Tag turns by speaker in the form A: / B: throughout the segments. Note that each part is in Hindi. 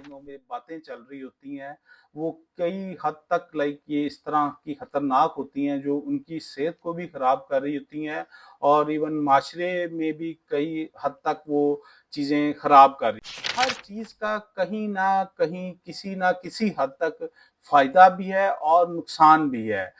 A: ज़हनों में बातें चल रही होती हैं, वो कई हद तक ये इस तरह की खतरनाक होती हैं जो उनकी सेहत को भी ख़राब कर रही होती हैं और इवन माशरे में भी कई हद तक वो चीज़ें ख़राब कर रही हैं। हर चीज़ का कहीं न कहीं, किसी न किसी हद तक फ़ायदा भी है और नुकसान भी है।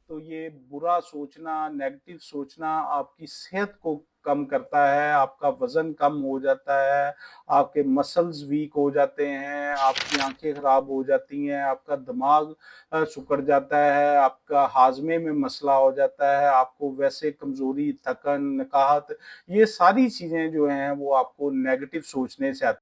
A: तो ये बुरा सोचना, नेगेटिव सोचना आपकी सेहत को कम करता है, आपका वज़न कम हो जाता है, आपके मसल्स वीक हो जाते हैं, आपकी आँखें खराब हो जाती हैं, आपका दिमाग सिकुड़ जाता है, आपका हाज़मे में मसला हो जाता है, आपको वैसे कमज़ोरी, थकन, नकाहत, ये सारी चीज़ें जो हैं वो आपको नेगेटिव सोचने से आती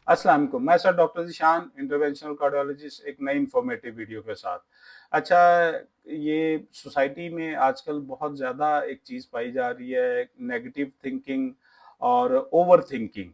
A: अस्सलाम वालेकुम। मैं sir doctor Zeeshan, interventional cardiologist, एक नई इन्फॉर्मेटिव वीडियो के साथ। अच्छा, ये सोसाइटी में आजकल बहुत ज़्यादा एक चीज़ पाई जा रही है, नेगेटिव थिंकिंग और ओवर थिंकिंग।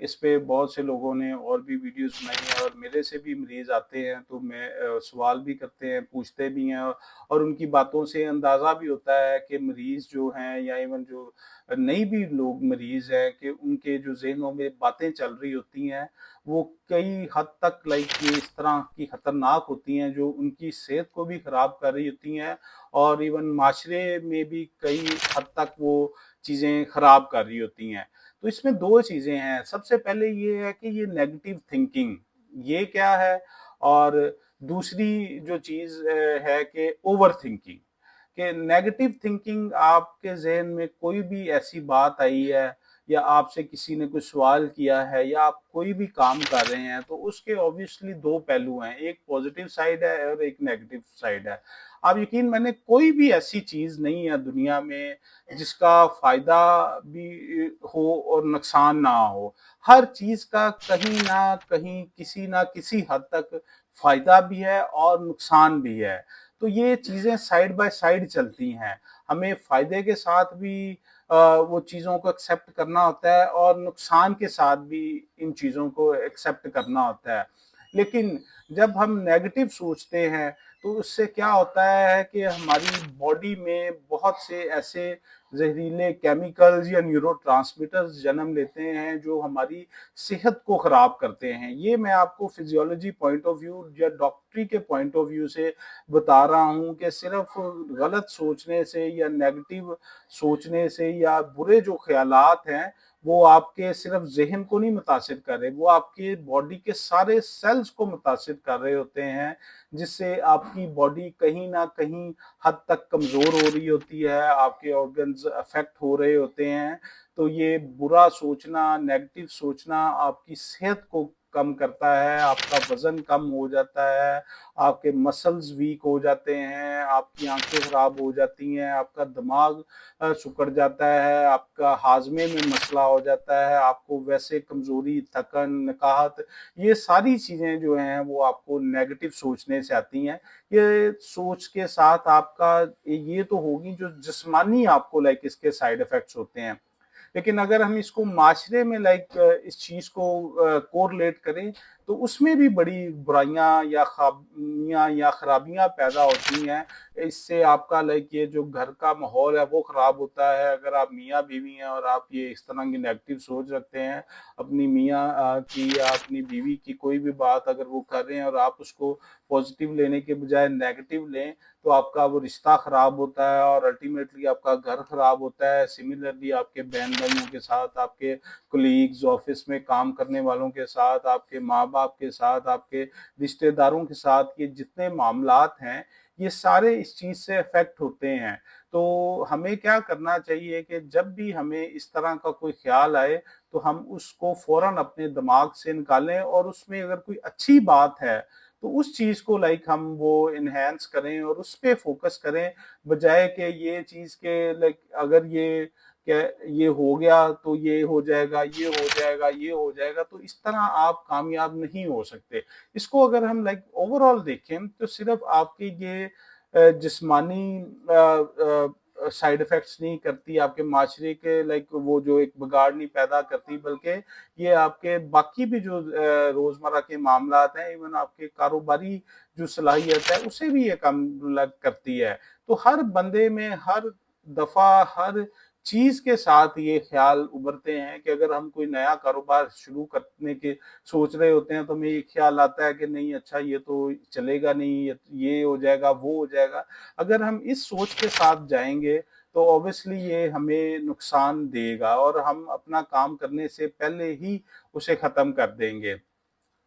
A: इस पे बहुत से लोगों ने और भी वीडियोज़ बनाई हैं और मेरे से भी मरीज़ आते हैं, तो मैं सवाल भी करते हैं, पूछते भी हैं और उनकी बातों से अंदाज़ा भी होता है कि मरीज़ जो हैं या इवन जो नई भी लोग मरीज़ हैं कि उनके जो ज़हनों में बातें चल रही होती हैं, वो कई हद तक ये इस तरह की खतरनाक होती हैं जो उनकी सेहत को भी ख़राब कर रही होती हैं और इवन माशरे में भी कई हद तक वो चीज़ें ख़राब कर रही होती हैं। तो इसमें 2 चीज़ें हैं, सबसे पहले ये है कि ये नेगेटिव थिंकिंग, ये क्या है? और दूसरी जो चीज़ है कि ओवर थिंकिंग। कि नेगेटिव थिंकिंग, आपके ज़हन में कोई भी ऐसी बात आई है या आपसे किसी ने कोई सवाल किया है या आप कोई भी काम कर रहे हैं, तो उसके ऑब्वियसली 2 पहलू हैं, एक पॉजिटिव साइड है और एक नेगेटिव साइड है। आप यकीन मानिए, कोई भी ऐसी चीज़ नहीं है दुनिया में जिसका फ़ायदा भी हो और नुकसान ना हो। हर चीज़ का कहीं न कहीं, किसी न किसी हद तक फ़ायदा भी है और नुकसान भी है। तो ये चीज़ें साइड बाय साइड चलती हैं। हमें फ़ायदे के साथ भी वो चीज़ों को एक्सेप्ट करना होता है और नुकसान के साथ भी इन चीज़ों को एक्सेप्ट करना होता है। लेकिन जब हम नेगेटिव सोचते हैं, तो उससे क्या होता है कि हमारी बॉडी में बहुत से ऐसे ज़हरीले केमिकल्स या न्यूरोट्रांसमीटर्स जन्म लेते हैं जो हमारी सेहत को ख़राब करते हैं। ये मैं आपको फिज़ियोलॉजी पॉइंट ऑफ व्यू या डॉक्टरी के पॉइंट ऑफ व्यू से बता रहा हूँ कि सिर्फ गलत सोचने से या नेगेटिव सोचने से या बुरे जो ख्यालात हैं, वो आपके सिर्फ ज़हन को नहीं मुतासिर कर रहे, वो आपके बॉडी के सारे सेल्स को मुतासिर कर रहे होते हैं, जिससे आपकी बॉडी कहीं न कहीं हद तक कमज़ोर हो रही होती है, आपके ऑर्गन्स अफ़ेक्ट हो रहे होते हैं। तो ये बुरा सोचना, नेगेटिव सोचना आपकी सेहत को कम करता है, आपका वज़न कम हो जाता है, आपके मसल्स वीक हो जाते हैं, आपकी आँखें खराब हो जाती हैं, आपका दिमाग सिकुड़ जाता है, आपका हाज़मे में मसला हो जाता है, आपको वैसे कमज़ोरी, थकन, नकाहत, ये सारी चीज़ें जो हैं वो आपको नेगेटिव सोचने से आती हैं। ये सोच के साथ आपका ये तो होगी जो जिस्मानी आपको इसके साइड इफ़ेक्ट्स होते हैं। लेकिन अगर हम इसको माशरे में इस चीज़ को कोरिलेट करें, तो उसमें भी बड़ी बुराइयाँ या ख़ामियाँ या ख़राबियाँ पैदा होती हैं। इससे आपका ये जो घर का माहौल है वो ख़राब होता है। अगर आप मियाँ-बीवी हैं और आप ये इस तरह की नेगेटिव सोच रखते हैं, अपनी मियाँ की या अपनी बीवी की कोई भी बात अगर वो कर रहे हैं और आप उसको पॉज़िटिव लेने के बजाय नेगेटिव लें, तो आपका वो रिश्ता ख़राब होता है और अल्टीमेटली आपका घर ख़राब होता है। सिमिलरली आपके बहन-भाइयों के साथ, आपके कलीग्स, ऑफ़िस में काम करने वालों के साथ, आपके माँ-बाप के साथ, आपके रिश्तेदारों के साथ, ये जितने मामलात हैं, ये सारे इस चीज़ से अफ़ेक्ट होते हैं। तो हमें क्या करना चाहिए कि जब भी हमें इस तरह का कोई ख़्याल आए, तो हम उसको फ़ौरन अपने दिमाग से निकालें और उसमें अगर कोई अच्छी बात है, तो उस चीज़ को हम वो एनहांस करें और उस पे फ़ोकस करें, बजाय कि ये चीज़ के अगर ये क्या ये हो गया तो ये हो जाएगा, ये हो जाएगा, ये हो जाएगा, तो इस तरह आप कामयाब नहीं हो सकते। इसको अगर हम ओवरऑल देखें, तो सिर्फ़ आपकी ये जिस्मानी साइड इफेक्ट्स नहीं करती, आपके माशरे के लाइक वो जो एक बिगाड़ नहीं पैदा करती, बल्कि ये आपके बाकी भी जो रोजमर्रा के मामलात हैं, इवन आपके कारोबारी जो सलाहियत है उसे भी ये कम लग करती है। तो हर बंदे में हर दफा हर चीज के साथ ये ख्याल उभरते हैं कि अगर हम कोई नया कारोबार शुरू करने के सोच रहे होते हैं तो हमें ये ख्याल आता है कि नहीं अच्छा ये तो चलेगा नहीं, ये हो जाएगा वो हो जाएगा। अगर हम इस सोच के साथ जाएंगे तो ऑब्वियसली ये हमें नुकसान देगा और हम अपना काम करने से पहले ही उसे खत्म कर देंगे।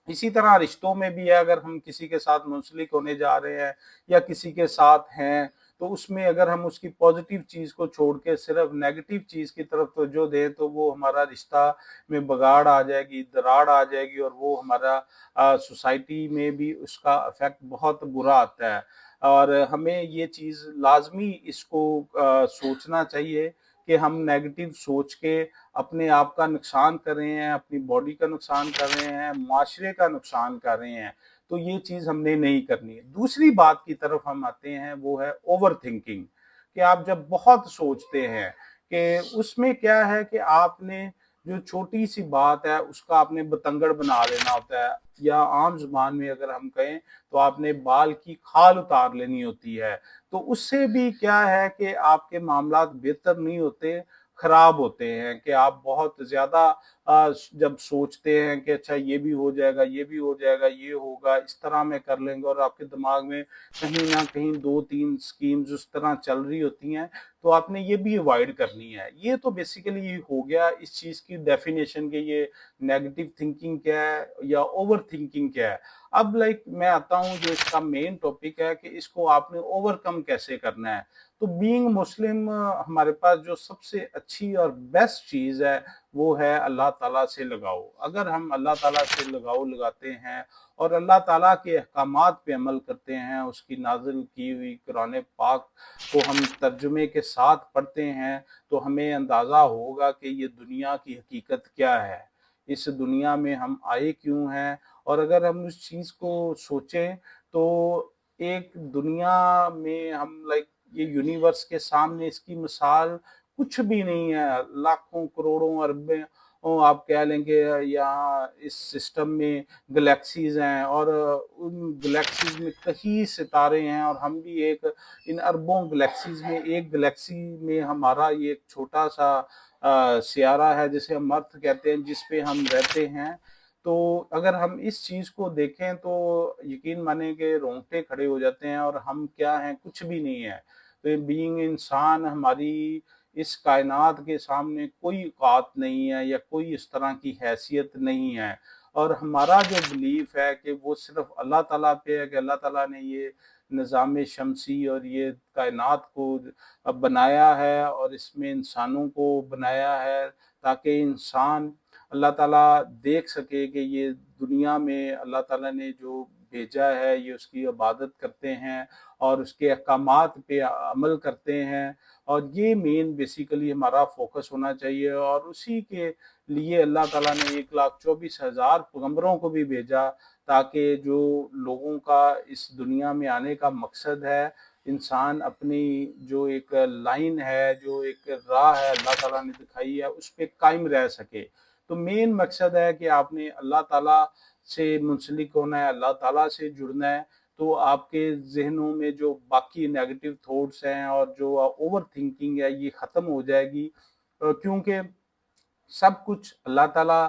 A: इसी तरह रिश्तों में भी है, अगर हम किसी के साथ मुंसलिक होने जा रहे हैं या किसी के साथ हैं, तो उसमें अगर हम उसकी पॉजिटिव चीज को छोड़ के सिर्फ नेगेटिव चीज की तरफ तवज्जो दें तो वो हमारा रिश्ता में बगाड़ आ जाएगी, दरार आ जाएगी और वो हमारा सोसाइटी में भी उसका इफेक्ट बहुत बुरा आता है। और हमें ये चीज लाजमी इसको सोचना चाहिए कि हम नेगेटिव सोच के अपने आप का नुकसान कर रहे हैं, अपनी बॉडी का नुकसान कर रहे हैं, माशरे का नुकसान कर रहे हैं। तो ये चीज हमने नहीं करनी है। दूसरी बात की तरफ हम आते हैं, वो है ओवर थिंकिंग, कि आप जब बहुत सोचते हैं कि उसमें क्या है कि आपने जो छोटी सी बात है उसका आपने बतंगड़ बना लेना होता है, या आम जुबान में अगर हम कहें तो आपने बाल की खाल उतार लेनी होती है। तो उससे भी क्या है कि आपके मामलात बेहतर नहीं होते, खराब होते हैं, कि आप बहुत ज्यादा जब सोचते हैं कि अच्छा ये भी हो जाएगा, ये भी हो जाएगा, ये होगा, इस तरह में कर लेंगे, और आपके दिमाग में कहीं ना कहीं दो तीन स्कीम्स उस तरह चल रही होती हैं, तो आपने ये भी अवॉइड करनी है। ये तो बेसिकली हो गया इस चीज की डेफिनेशन के ये नेगेटिव थिंकिंग क्या है या ओवर थिंकिंग क्या है। अब लाइक मैं आता हूँ जो इसका मेन टॉपिक है कि इसको आपने ओवरकम कैसे करना है। तो बीइंग मुस्लिम हमारे पास जो सबसे अच्छी और बेस्ट चीज है वो है अल्लाह ताला से लगाओ। अगर हम अल्लाह ताला से लगाव लगाते हैं और अल्लाह ताला के अहकामात पे अमल करते हैं, उसकी नाजिल की हुई कुरान पाक को हम तर्जुमे के साथ पढ़ते हैं, तो हमें अंदाजा होगा कि ये दुनिया की हकीकत क्या है, इस दुनिया में हम आए क्यों हैं। और अगर हम उस चीज को सोचें तो एक दुनिया में हम लाइक ये यूनिवर्स के सामने इसकी मिसाल कुछ भी नहीं है। लाखों करोड़ों अरबों आप कह लेंगे यहाँ इस सिस्टम में गैलेक्सीज हैं, और उन गैलेक्सीज में कई सितारे हैं, और हम भी एक इन अरबों गैलेक्सीज में एक गैलेक्सी में हमारा ये एक छोटा सा सियारा है जिसे हम अर्थ कहते हैं, जिस पे हम रहते हैं। तो अगर हम इस चीज को देखें तो यकीन माने कि रोंगटे खड़े हो जाते हैं, और हम क्या हैं, कुछ भी नहीं है। तो बीइंग इंसान हमारी इस कायनात के सामने कोई औकात नहीं है या कोई इस तरह की हैसियत नहीं है। और हमारा जो बिलीफ है कि वो सिर्फ अल्लाह ताला पे है, कि अल्लाह ताला ने ये निज़ाम शमसी और ये कायनात को बनाया है और इसमें इंसानों को बनाया है ताकि इंसान अल्लाह ताला देख सके कि ये दुनिया में अल्लाह ताला ने जो भेजा है ये उसकी इबादत करते हैं और उसके अहकामात पे अमल करते हैं। और ये मेन बेसिकली हमारा फोकस होना चाहिए, और उसी के लिए अल्लाह ताला ने 1,24,000 पैगंबरों को भी भेजा, ताकि जो लोगों का इस दुनिया में आने का मकसद है, इंसान अपनी जो एक लाइन है, जो एक राह है अल्लाह ताला ने दिखाई है, उस पे कायम रह सके। तो मेन मकसद है कि आपने अल्लाह ताला से मुंसलिक होना है, अल्लाह ताला से जुड़ना है। तो आपके ज़हनों में जो बाकी नेगेटिव थॉट्स हैं और जो ओवर थिंकिंग है ये ख़त्म हो जाएगी, क्योंकि सब कुछ अल्लाह ताला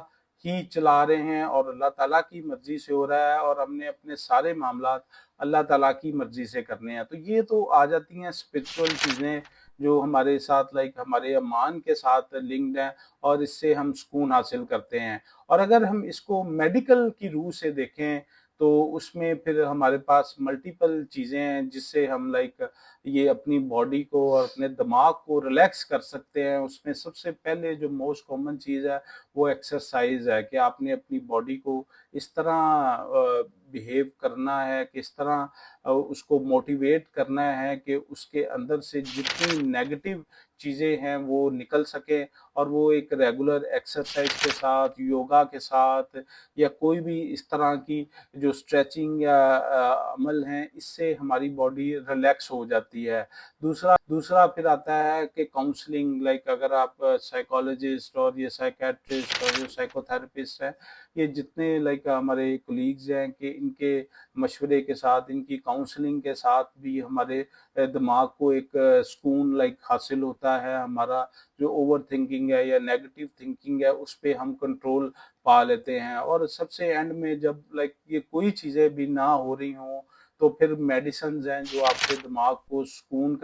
A: ही चला रहे हैं और अल्लाह ताला की मर्जी से हो रहा है, और हमने अपने सारे मामलात अल्लाह ताला की मर्जी से करने हैं। तो ये तो आ जाती हैं स्पिरिचुअल चीज़ें जो हमारे साथ लाइक हमारे ईमान के साथ लिंक्ड हैं, और इससे हम सुकून हासिल करते हैं। और अगर हम इसको मेडिकल की रूह से देखें तो उसमें फिर हमारे पास मल्टीपल चीज़ें हैं जिससे हम लाइक ये अपनी बॉडी को और अपने दिमाग को रिलैक्स कर सकते हैं। उसमें सबसे पहले जो मोस्ट कॉमन चीज़ है वो एक्सरसाइज है कि आपने अपनी बॉडी को इस तरह बिहेव करना है, किस तरह उसको मोटिवेट करना है कि उसके अंदर से जितनी नेगेटिव चीज़ें हैं वो निकल सकें, और वो एक रेगुलर एक्सरसाइज के साथ, योगा के साथ, या कोई भी इस तरह की जो स्ट्रेचिंग या अमल हैं, इससे हमारी बॉडी रिलैक्स हो जाती है। दूसरा फिर आता है कि काउंसलिंग, लाइक अगर आप साइकोलॉजिस्ट और ये साइकियाट्रिस्ट और जो साइकोथेरेपिस्ट हैं, ये जितने लाइक हमारे कोलीग्स हैं, कि इनके मशवरे के साथ, इनकी काउंसलिंग के साथ भी हमारे दिमाग को एक सुकून लाइक हासिल होता है। हमारा जो ओवर थिंकिंग है या नेगेटिव थिंकिंग है, उस पे हम कंट्रोल पा लेते हैं। और सबसे एंड में जब लाइक ये कोई चीज़ें भी ना हो रही हों, तो फिर मेडिसिन्स हैं जो आपके दिमाग को सुकून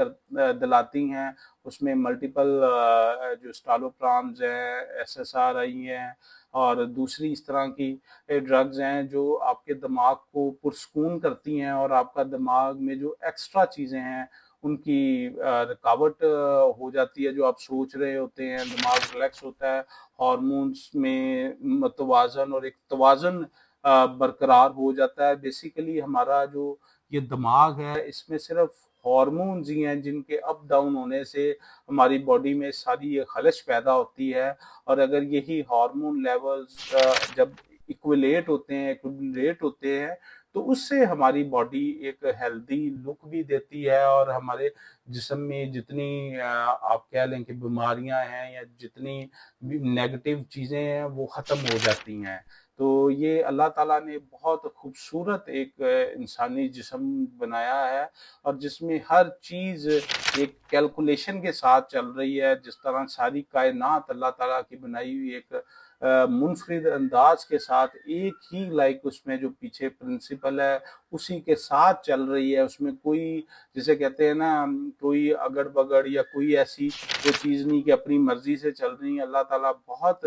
A: दिलाती हैं। उसमें मल्टीपल जो स्टालोप्रान्स हैं, एसएसआरआई हैं, और दूसरी इस तरह की ड्रग्स हैं जो आपके दिमाग को पुरस्कून करती हैं, और आपका दिमाग में जो एक्स्ट्रा चीज़ें हैं उनकी रुकावट हो जाती है। जो आप सोच रहे होते हैं, दिमाग रिलैक्स होता है, हार्मोन्स में मतवाज़न और एक तवाज़ुन बरकरार हो जाता है। बेसिकली हमारा जो ये दिमाग है, इसमें सिर्फ हार्मोन्स ही हैं जिनके अप डाउन होने से हमारी बॉडी में सारी ये खलश पैदा होती है। और अगर यही हार्मोन लेवल्स जब इक्विलेट होते हैं, तो उससे हमारी बॉडी एक हेल्दी लुक भी देती है, और हमारे जिस्म में जितनी आप कह लें कि बीमारियां हैं या जितनी भी नेगेटिव चीज़ें हैं, वो ख़त्म हो जाती हैं। तो ये अल्लाह ताला ने बहुत खूबसूरत एक इंसानी जिस्म बनाया है, और जिसमें हर चीज़ एक कैलकुलेशन के साथ चल रही है। जिस तरह सारी कायनात अल्लाह ताला की बनाई हुई एक मुनफरिद अंदाज के साथ, एक ही लाइक उसमें जो पीछे प्रिंसिपल है उसी के साथ चल रही है। उसमें कोई, जिसे कहते हैं ना, कोई अगड़ बगड़ या कोई ऐसी कोई चीज़ नहीं कि अपनी मर्जी से चल रही है। अल्लाह ताला बहुत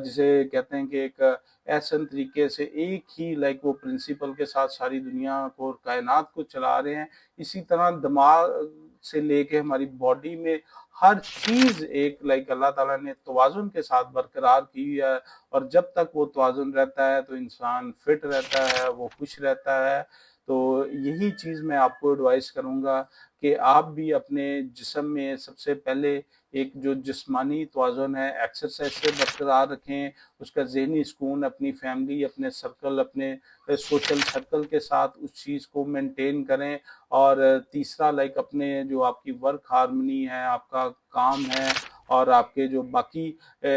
A: जिसे कहते हैं कि एक ऐसे तरीके से एक ही लाइक वो प्रिंसिपल के साथ सारी दुनिया को और कायनात को चला रहे हैं। इसी तरह दिमाग से लेके हमारी बॉडी में हर चीज़ एक लाइक अल्लाह ताला ने तवाज़ुन के साथ बरकरार की है। और जब तक वो तवाज़ुन रहता है तो इंसान फिट रहता है, वो खुश रहता है। तो यही चीज़ मैं आपको एडवाइस करूँगा कि आप भी अपने जिस्म में सबसे पहले एक जो जिस्मानी तवाज़ुन है, एक्सरसाइज से बरकरार रखें। उसका ज़हनी सुकून अपनी फैमिली, अपने सर्कल, अपने सोशल सर्कल के साथ उस चीज़ को मेंटेन करें। और तीसरा लाइक अपने जो आपकी वर्क हार्मनी है, आपका काम है, और आपके जो बाकी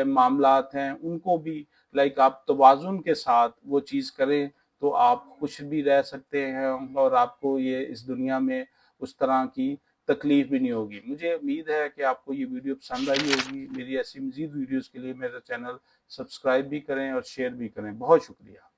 A: मामलात हैं, उनको भी लाइक आप तवाज़ुन के साथ वो चीज़ करें, तो आप खुश भी रह सकते हैं, और आपको ये इस दुनिया में उस तरह की तकलीफ भी नहीं होगी। मुझे उम्मीद है कि आपको ये वीडियो पसंद आई होगी। मेरी ऐसी मज़ीद वीडियोज़ के लिए मेरा चैनल सब्सक्राइब भी करें और शेयर भी करें। बहुत शुक्रिया।